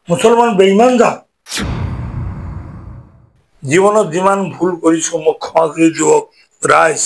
মুছলমান বেঈমান জাত জীৱনত যিমান ভুল কৰিছো মোক ক্ষমা কৰি দিয়ক ৰাইজ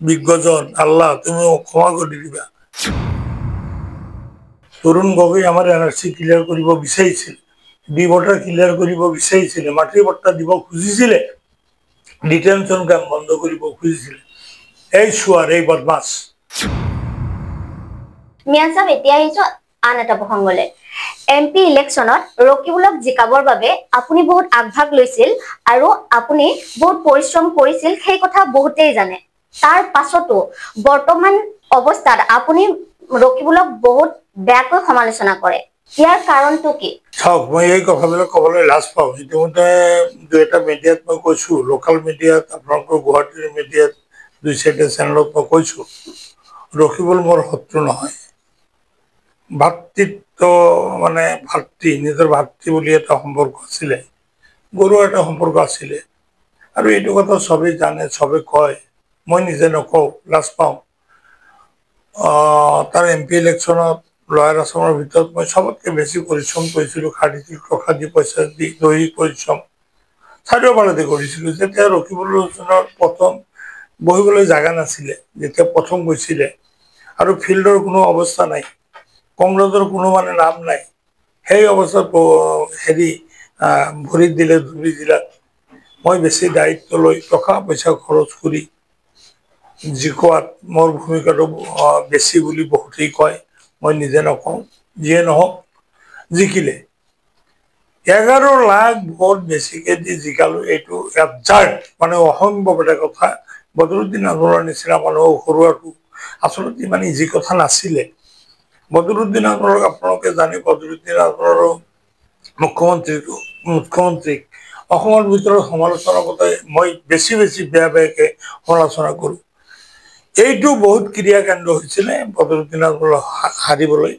বিজ্ঞজন আল্লাহ তুমি মোক ক্ষমা কৰি দিবা তৰুণ গগৈ আমাৰ এনআৰসি ক্লিয়াৰ কৰিব বিচাৰিছিল বি ভোটাৰ ক্লিয়াৰ কৰিব বিচাৰিছিলে মাতৃ বৰ্তা দিব খুজিছিলে ডিটেনশন কেম্প বন্ধ কৰিব খুজিছিলে এই চোৱাৰ এই বদমাছ মিয়ান সাহেব এতিয়া আহিছো আন এটা প্ৰসংগলৈ এমপি ইলেকশ্যনত ৰকিবুলক জিকাবৰ বাবে আপুনি বহুত আগভাগ লৈছিল আৰু আপুনি বহুত পৰিশ্ৰম কৰিছিল সেই কথা বহুতেই জানে তাৰ পাছতো বৰ্তমান অৱস্থাত আপুনি ৰকিবুলক বহুত বেয়াকৈ সমালোচনা কৰে ইয়াৰ কাৰণটো কি চাওক মই এই কথাবিলাক ক'বলৈ লাজ পাওঁ ইতিমধ্যে দুই এটা মিডিয়াত মই কৈছো লোকেল মিডিয়াত আপোনালোকৰ গুৱাহাটীৰ মিডিয়াত দুই চাৰিটা চেনেলত মই কৈছো ৰকিবুল মোৰ শত্ৰু নহয় ভাতৃত্ব মানে ভাতৃ নিজৰ ভাতৃ বুলি এটা সম্পৰ্ক আছিলে গৰুৰ এটা সম্পৰ্ক আছিলে আৰু এইটো কথা চবেই জানে চবে কয় মই নিজে নকওঁ লাজ পাওঁ তাৰ এমপি ইলেকশ্যনত লয়াৰ আছামৰ ভিতৰত মই চবতকৈ বেছি পৰিশ্ৰম কৰিছিলোঁ শাৰীৰিক টকা দি পইচা দি দৈহিক পৰিশ্ৰম চাৰিওফালেদি কৰিছিলোঁ যেতিয়া ৰকিবুল হুছেইনৰ প্ৰথম বহিবলৈ জাগা নাছিলে যেতিয়া প্ৰথম গৈছিলে আৰু ফিল্ডৰ কোনো অৱস্থা নাই কংগ্ৰেছৰ কোনো মানে নাম নাই সেই অৱস্থাত হেৰি ভৰিত দিলে ধুবুৰী জিলাত মই বেছি দায়িত্ব লৈ টকা পইচা খৰচ কৰি জিকোৱাত মোৰ ভূমিকাটো বেছি বুলি বহুতেই কয় মই নিজে নকওঁ যিয়ে নহওক জিকিলে 11 লাখ ভোট বেছিকে দি জিকালো এইটো এবজাৰ্ড মানে অসম্ভৱ এটা কথা বদৰুদ্দিন আজমলৰ নিচিনা মানুহক হৰুৱাটো আচলতে ইমান ইজি কথা নাছিলে বদৰুদ্দিন আজমলক আপোনালোকে জানে বদৰুদ্দিন আজমলৰ মুখ্যমন্ত্ৰীক অসমৰ ভিতৰত সমালোচনা কৰোঁতে মই বেছি বেয়াকে সমালোচনা কৰোঁ এইটো বহুত ক্ৰিয়াকাণ্ড হৈছিলে বদৰুদ্দিন আজমলক হাৰিবলৈ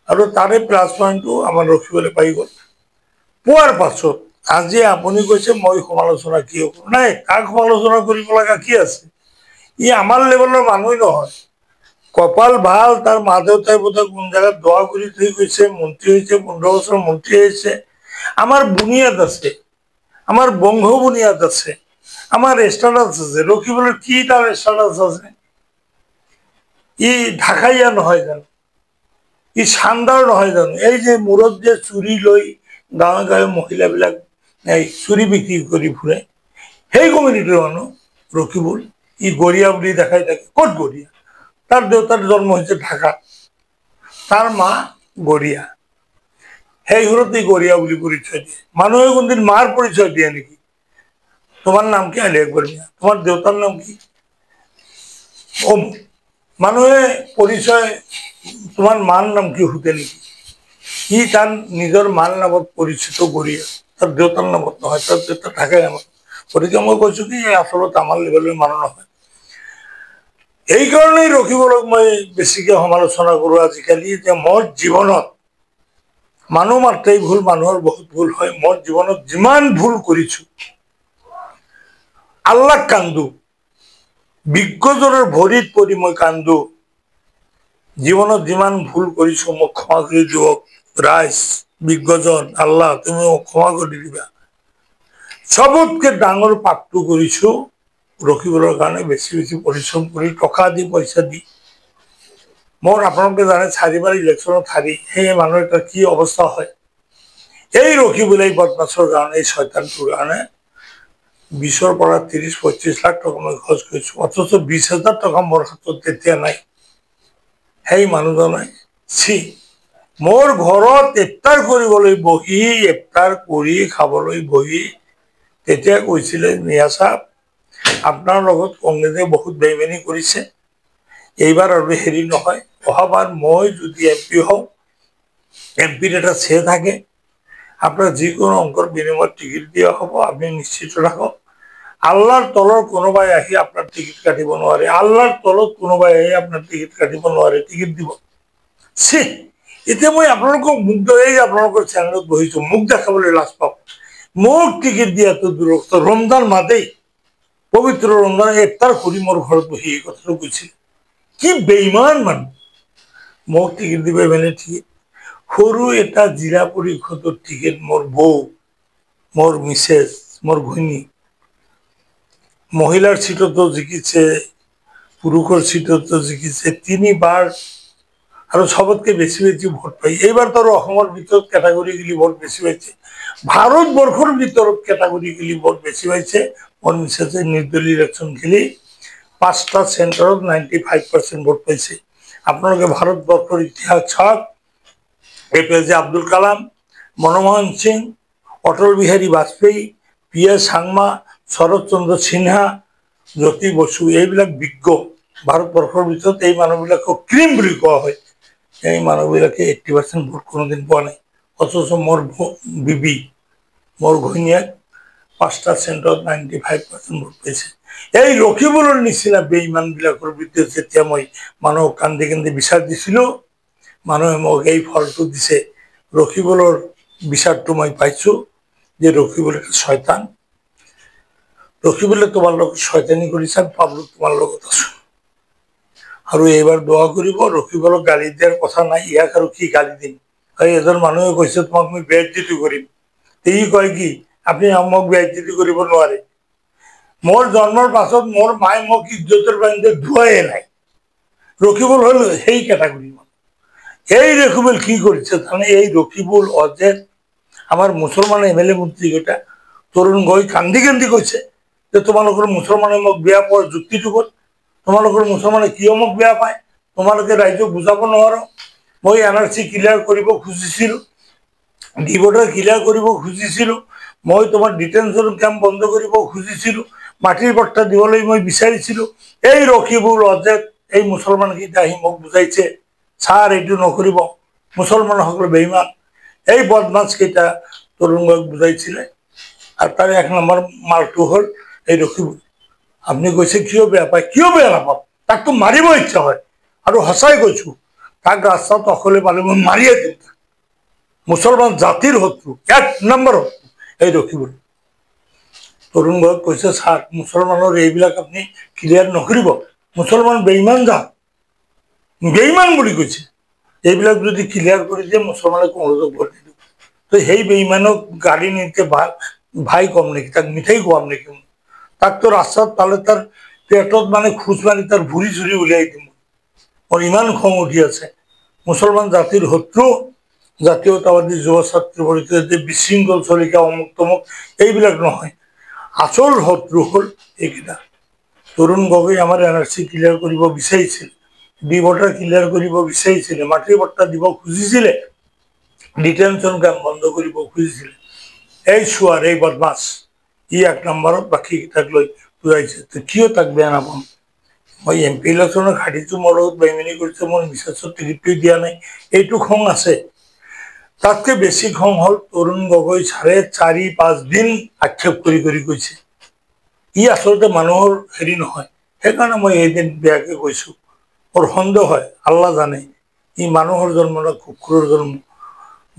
আৰু তাৰে প্লাছ পইণ্টটো আমাৰ ৰখিবলৈ পাই গ'ল পোৱাৰ পাছত আজি আপুনি কৈছে মই সমালোচনা কিয় কৰোঁ নাই কাক সমালোচনা কৰিব লগা কি আছে ই আমাৰ লেভেলৰ মানুহ নহয় কপাল ভাল তাৰ মা দেউতাই বোধহয় কোন জায়গাত দোয়া কৰি থৈ গৈছে মন্ত্ৰী হৈছে 15 বছৰ মন্ত্ৰী হৈছে আমাৰ বুনিয়াদ আছে আমাৰ বংশ বুনিয়াদ আছে আমাৰ ষ্টেটাছ আছে ৰকিবুলৰ কি তাৰ ষ্টেটাছ আছে ই ঢাকাইয়া নহয় জানো ই শানদাৰ নহয় জানো এই যে মূৰত যে চুৰি লৈ গাঁৱে গাঁৱে মহিলাবিলাক এই চুৰি বিক্ৰী কৰি ফুৰে সেই কমিউনিটিৰ মানুহ ৰকিবুল ই গৰিয়া বুলি দেখাই থাকে ক'ত গৰিয়া তাৰ দেউতাৰ জন্ম হৈছে ঢাকাত তাৰ মা গৰিয়া সেই ঘৰতে গৰিয়া বুলি পৰিচয় দিয়ে মানুহে কোনদিন মাৰ পৰিচয় দিয়ে নেকি তোমাৰ নাম কি আলী আকবৰ মিয়া তোমাৰ দেউতাৰ নাম কি মানুহে পৰিচয় তোমাৰ মান নাম কি সুধে নেকি ই তাৰ নিজৰ মান নামত পৰিচিত কৰি তাৰ দেউতাৰ নামত নহয় তাৰ দেউতা থাকে নামত গতিকে মই কৈছো কি আচলতে আমাৰ লেভেলৰ মানুহ নহয় এই কাৰণেই ৰকিবুলক মই বেছিকে সমালোচনা কৰোঁ আজিকালি যে মোৰ জীৱনত মানুহ মাত্ৰেই ভুল মানুহৰ বহুত ভুল হয় মোৰ জীৱনত যিমান ভুল কৰিছো আল্লাহ কান্দো বিজ্ঞজনৰ ভৰিত পৰি মই কান্দো জীৱনত যিমান ভুল কৰিছো মোক ক্ষমা কৰি দিয়ক ৰাইজ বিজ্ঞজন আল্লাহ তুমি মোক ক্ষমা কৰি দিবা সবতকে ডাঙৰ পাপটো কৰিছো ৰকিবুলৰ কাৰণে বেছি পৰিশ্ৰম কৰি টকা দি পইচা দি মোৰ আপোনালোকে জানে 4বাৰ ইলেকশ্যনত হাৰি সেই মানুহৰ এটা কি অৱস্থা হয় এই ৰকিবুল এই বদমাছৰ কাৰণে এই শয়তানটোৰ কাৰণে 20ৰ পৰা 30-35 লাখ টকা মই খৰচ কৰিছো অথচ 20,000 টকা মোৰ হাতত তেতিয়া নাই সেই মানুহজনে ছি মোৰ ঘৰত ইফতাৰ কৰিবলৈ বহি ইফতাৰ কৰি খাবলৈ বহি তেতিয়া কৈছিলে মিয়া সাহেব আপোনাৰ লগত কংগ্ৰেছে বহুত বেইমানি কৰিছে এইবাৰ আৰু হেৰি নহয় অহাবাৰ মই যদি এমপি হওঁ এমপিৰ এটা চে থাকে আপনার যিকোনো অঙ্কর বিনিময় টিকিট দিয়া হব আপনি নিশ্চিত রাখক আল্লাহর তলর কোনোবাই আহি আপনার টিকিট কাটিব নোৱাৰে আল্লাহৰ তলত কোনোবাই আহি আপনাৰ টিকিট কাটিব নোৱাৰে টিকিট দিব ছি এতিয়া মই আপোনালোকক মুখ এই আপোনালোকৰ চেনেলত বহিছো মুখ দেখাবলৈ লাজ পাওঁ মোক টিকিট দিয়াটো দূৰস্থ ৰমজান মাদেই পবিত্ৰ ৰমজান ইফতাৰ কৰি মোৰ ঘৰত বহি এই কথাটো কৈছিল কি বেইমান মানুহ মোক টিকিট দিবে মানে টিকিট সৰু এটা জিলা পৰিষদৰ টিকেট মোৰ বৌ, মোৰ মিছেছ, মোৰ ঘৈণী মহিলাৰ সিটতো জিকিছে, পুৰুষৰ সিটতো জিকিছে 3 বাৰ আৰু সবতকে বেছি বেছি ভোট পাই। এইবাৰ তো অসমৰ ভিতৰত ক্যাটাগৰি গিলি ভোট বেছি পাইছে, ভাৰতবৰ্ষৰ ভিতৰত ক্যাটাগৰি গিলি ভোট বেছি পাইছে। মোৰ মিছেছে নিৰ্দলীয় ইলেকশন খেলি 5টা সেন্টাৰত 95% ভোট পাইছে। আপোনালোকে ভাৰতবৰ্ষৰ ইতিহাস চাওক, APJ আব্দুল কালাম, মনমোহন সিং, অটল বিহাৰী বাজপেয়ী, PS সাংমা, শৰৎ চন্দ্ৰ সিনহা, জ্যোতি বসু, এইবিলাক বিজ্ঞ। ভাৰতবৰ্ষৰ ভিতৰত এই মানুহবিলাকক ক্ৰীম বুলি কোৱা হয়। এই মানুহবিলাকে 80% ভোট কোনোদিন পোৱা নাই। অথচ মোৰ বিবি, মোৰ ঘৈণীয়েক 5টা সেন্টাৰত 95% ভোট পাইছে। এই ৰকিবুলৰ নিচিনা বেইমানবিলাকৰ বিৰুদ্ধে যেতিয়া মই মানুহক কান্দি কান্দি বিচাৰ দিছিলো, মানুহে মোক এই ফলটো দিছে। ৰকিবুলৰ বিচাৰটো মই পাইছো যে ৰকিবুল শয়তান, ৰকিবুলে তোমাৰ লগত শয়তানি কৰিছে, পাবলো তোমাৰ লগত আছো। আৰু এইবাৰ দোয়া কৰিব, ৰকিবুলক গালি দিয়াৰ কথা নাই। ইয়াক আৰু কি গালি দিম? এজন মানুহে কৈছে তোমাক মই বেইজ্জতি কৰিম, ই কয় কি আপুনি মোক বেইজ্জতি কৰিব নোৱাৰে। মোৰ জন্মৰ পাছত মোৰ মায়ে মোক ইজ্জতেৰ বান্ধে ধোৱাই নাই। ৰকিবুল হল সেই ক্যাটাগরি। এই রকিবুল কি করেছে জানে? এই রকিবুল অজেদ আমার মুসলমান MLA মন্ত্রী কেইটা তরুণ গৈ কান্দি কান্দি কৈছে যে তোমালোকৰ মুছলমানে মোক বেয়া পোৱাৰ যুক্তিটো ক'ত? তোমালোকৰ মুছলমানে কিয় মোক বেয়া পায়? তোমালোকে ৰাইজক বুজাব নোৱাৰো। মই NRC ক্লিয়াৰ কৰিব খুজিছিলো, ডিভোটাৰ ক্লিয়াৰ কৰিব খুজিছিলো, মই তোমাৰ ডিটেনশন ক্যাম্প বন্ধ কৰিব খুজিছিলো, মাটিৰ পট্টা দিবলৈ মই বিচাৰিছিলো। এই ৰকিবুল অজেদ এই মুছলমান কেইটা আহি মোক বুজাইছে স্যাৰ এইটো নকৰিব, মুছলমানসকল বেঈমান। এই বদমাছ কেইটা তৰুণক বুজাইছিলে। আৰ তাৰ 1 নম্বৰ মালটো হল এই রকিবুল। আপনি কৈছে কিয় বেয়া পায়? কিয় বেয়া নাপাম? তাক তো মাৰিব ইচ্ছা হয়। আৰু সঁচাই কৈছো, তাক ৰাস্তাত অকলে পালে মই মাৰিয়ে দিম। মুছলমান জাতিৰ শত্ৰু, 1 নম্বৰ শত্ৰু এই ৰকিবুল। তৰুণ গগৈক কৈছে স্যাৰ মুছলমানৰ এইবিলাক আপনি ক্লিয়াৰ নকৰিব, মুছলমান বেঈমান জাত, বেঈমান বুলি কৈছে। এইবিলাক যদি ক্লিয়ার করে দিয়ে মুসলমানের কংগ্রেসক ভোট দিব, তো সেই বেঈমানক গাড়ি নিতে ভাই কম নাকি? তাক মিঠাই খোয়াম নাকি? তাক তো রাস্তাত পালে তার পেটত মানে খুঁজ মারি তার ভুড়ি চুরি উলিয়াই দিম। ওর ইমান খং উঠি আছে। মুসলমান জাতির শত্রু, জাতীয়তাবাদী যুৱ ছাত্ৰী পৰিষদে যে বিশৃংখল চলিকা অমুক তমুক এইবিলাক নহয়, আসল শত্ৰু হল এইকেইটা। তৰুণ গগৈ আমাৰ NRC ক্লিয়াৰ কৰিব বিচাৰিছিল, ডিভোটাৰ ক্লিয়াৰ কৰিব বিচাৰিছিলে, মাটিৰ পট্টা দিব খুজিছিলে, ডিটেনশন ক্যাম্প বন্ধ কৰিব খুজিছিলে। এই চোৱাৰ এই বদমাছ ই 1 নম্বৰত বাকী কেইটাক লৈ বুজাইছে। তো কিয় তাক বেয়া নাপাম? মই MP ইলেকশ্যনত হাৰিছো, মোৰ লগত বেইমানি কৰিছে, মোৰ মিছেছৰ টিকেটটো দিয়া নাই, এইটো খং আছে। তাতকে বেছি খং হল তৰুণ গগৈ ছাৰে 4-5 দিন আক্ষেপ কৰি কৰি কৈছে। ই আচলতে মানুহৰ হেৰি নহয়, সেইকাৰণে মই এইদিন বেয়াকে কৈছো। ওৰ সন্দেহ হয়, আল্লাহ জানে ই মানুহৰ জন্ম না কুকুৰৰ জন্ম।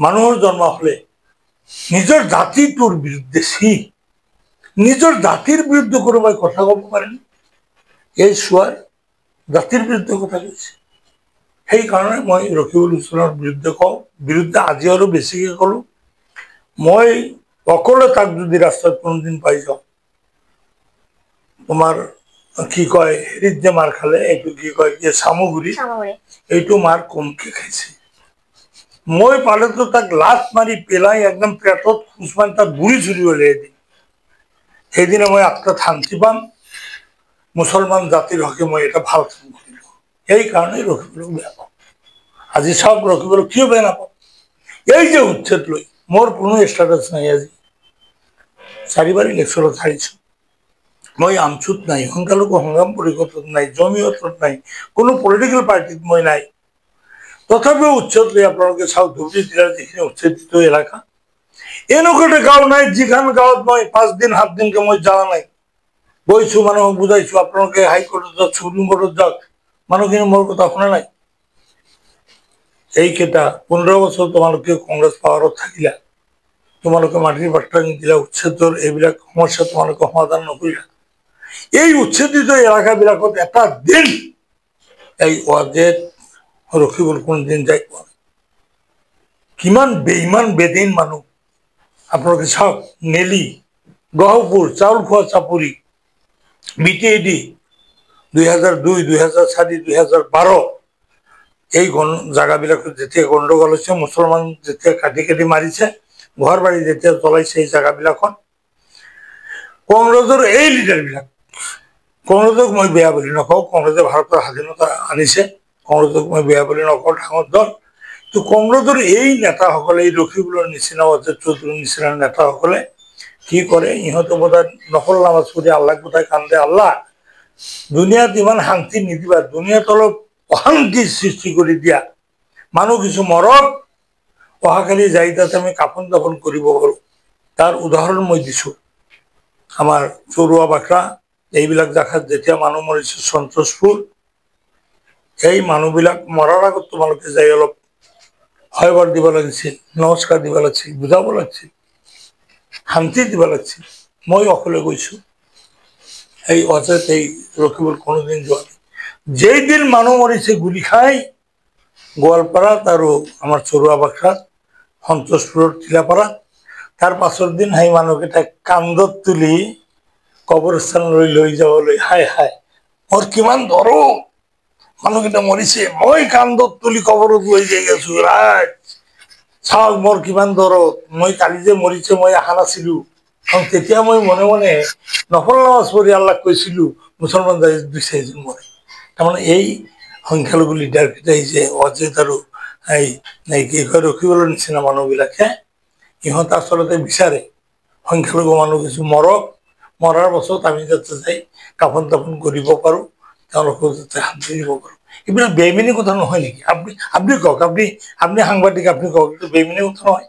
মানুহৰ জন্ম হলে নিজৰ জাতিটোৰ বিৰুদ্ধে নিজৰ জাতিৰ বিৰুদ্ধে কোনোবাই কথা ক'ব পাৰেন? এই চোৱাৰ জাতিৰ বিৰুদ্ধে কথা কৈছে। সেইকাৰণে মই ৰকিবুল হুছেইনৰ বিৰুদ্ধে আজি আৰু বেছিকে কলো। মই অকলে তাক যদি ৰাস্তাত কোনোদিন পাই যাওঁ, তোমাৰ কি কয় হেৰিত যে মাৰ খালে, এইটো কি কয় যে চামগুৰি, এইটো মাৰ কমকে খাইছে। মই পালেতো তাক লাত মাৰি পেলাই একদম পেটত খুচ মাৰি তাক গুৰি চুৰি উলিয়াই দিম। সেইদিনা মই আত্মাত শান্তি পাম, মুছলমান জাতিৰ হকে মই এটা ভাল কাম কৰিলো। সেইকাৰণে ৰকিবুলক বেয়া পাওঁ। আজি চাওক ৰকিবুলক কিয় বেয়া নাপাওঁ? এই যে উচ্ছেদ লৈ মোৰ কোনো ষ্টেটাছ নাই। আজি 4 বাৰ ইলেকশ্যনত হাৰিছো। মই আমচুত নাই, সংখ্যালঘু সংগ্ৰাম পৰিষদত নাই, জমিয়তত নাই, কোনো পলিটিক্যাল পাৰ্টিত মই নাই। তথাপিও উচ্ছেদ লৈ আপোনালোকে চাওক, ধুবুৰী জিলাৰ যিখিনি উচ্ছেদিত এলেকা, এনেকুৱা এটা গাঁও নাই যিখন গাঁৱত মই 5 দিন 7 দিনকে মই যোৱা নাই। গৈছো, মানুহক বুজাইছো, আপোনালোকে হাইকোৰ্টত যাওক, সুপ্ৰিম কোৰ্টত যাওক, মানুহখিনি মোৰ কথা শুনা নাই। এইকেইটা 15 বছৰ তোমালোকে কংগ্ৰেছ পাৱাৰত থাকিলা, তোমালোকে মাটিৰ পট্টা নিদিলা, উচ্ছেদৰ এইবিলাক সমস্যা তোমালোকে সমাধান নকৰিলা। এই উচ্ছেদিত এলেকাবিলাকত এটা দিন এই অজেদ ৰকিবুল কোনদিন যাই পোৱা নাই। কিমান বেইমান বেদিন মানুহ আপোনালোকে চাওক। নেলি, গহপুৰ, চাউল খোৱা চাপৰি, BTAD 2002, 2004, 2012 এই জাগাবিলাকত যেতিয়া গণ্ডগোল হৈছে, মুছলমান যেতিয়া কাটি কাটি মাৰিছে, ঘৰ বাৰী যেতিয়া জ্বলাইছে এই জাগাবিলাকত, কংগ্ৰেছৰ এই লিডাৰবিলাক, কংগ্ৰেছক মই বেয়া বুলি নকওঁ, কংগ্ৰেছে ভাৰতৰ স্বাধীনতা আনিছে, কংগ্ৰেছক মই বেয়া বুলি নকওঁ, ডাঙৰ দল। তো কংগ্ৰেছৰ এই নেতাসকলে, এই ৰকিবুলৰ নিচিনা, অজিত চৌধুৰীৰ নিচিনা নেতাসকলে কি কৰে, ইহঁতে বোধহয় নকল নামাজ পঢ়ি আল্লাহক বোধহয় কান্দে, আল্লাহ দুনিয়াত ইমান শান্তি নিদিবা, দুনিয়াত অলপ অশান্তি সৃষ্টি কৰি দিয়া, মানুহ কিছু মৰক, অহাকালি যাই তাতে আমি কাপন দাপন কৰিব পাৰোঁ। তাৰ উদাহৰণ মই দিছোঁ। আমাৰ চৰুৱা বাখৰা এইবিলাক জাগাত যেতিয়া মানুহ মৰিছে, সন্তোষপুৰ, এই মানুহবিলাক মৰাৰ আগত তোমালোকে যাই অলপ হয়বাৰ দিব লাগিছিল, নমস্কাৰ দিব লাগিছিল, বুজাব লাগিছিল, শান্তি দিব লাগিছিল। মই অকলে গৈছোঁ, এই অজেত এই ৰকিবুল কোনোদিন যোৱা নাই। যেই দিন মানুহ মৰিছে গুলি খাই, গোৱালপাৰাত আৰু আমাৰ চৰুৱা বাখৰাত, সন্তোষপুৰৰ টিলাপাৰাত, তাৰ পাছৰ দিন সেই মানুহকেইটাক কান্ধত তুলি কবৰস্থানলৈ লৈ যাবলৈ, হায় হায় মোৰ কিমান দৰদ, মানুহকেইটা মৰিছে, মই কান্ধত তুলি কবৰত লৈ যাই আছো, ৰাইট চাওক মোৰ কিমান দৰদ, মই কালি যে মৰিছে মই অহা নাছিলো, কাৰণ তেতিয়া মই মনে মনে নফল নামাজ পঢ়ি আল্লাহক কৈছিলো মুছলমান যাই 2-4জন মৰে। তাৰমানে এই সংখ্যালঘু লিডাৰকেইটাই যে অজিত আৰু এই কি কয় ৰকিবুলৰ নিচিনা মানুহবিলাকে, ইহঁত আচলতে বিচাৰে সংখ্যালঘু মানুহ কিছু মৰক, মৰাৰ পাছত আমি যাতে যাই কাফন তাপন কৰিব পাৰোঁ, তেওঁলোকক যাতে শান্তি দিব পাৰোঁ। এইবিলাক বেইমানি কথা নহয় নেকি? আপুনি কওক, আপুনি সাংবাদিক, আপুনি কওক, এইটো বেইমানি কথা নহয়?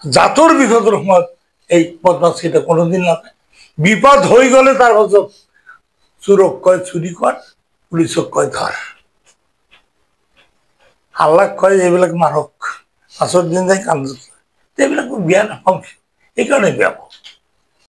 জাতৰ বিপদৰ সময়ত এই বদমাছকেইটা কোনোদিন নাপায়, বিপদ হৈ গ'লে তাৰ পাছত চোৰক কয় চুৰি কৰ, পুলিচক কয় ধৰ, আল্লাহক কয় এইবিলাক মাৰক, পাছৰ দিন যাই কান্দত, এইবিলাক বেয়া নাপাওঁ, এইকাৰণে বেয়া পাওঁ।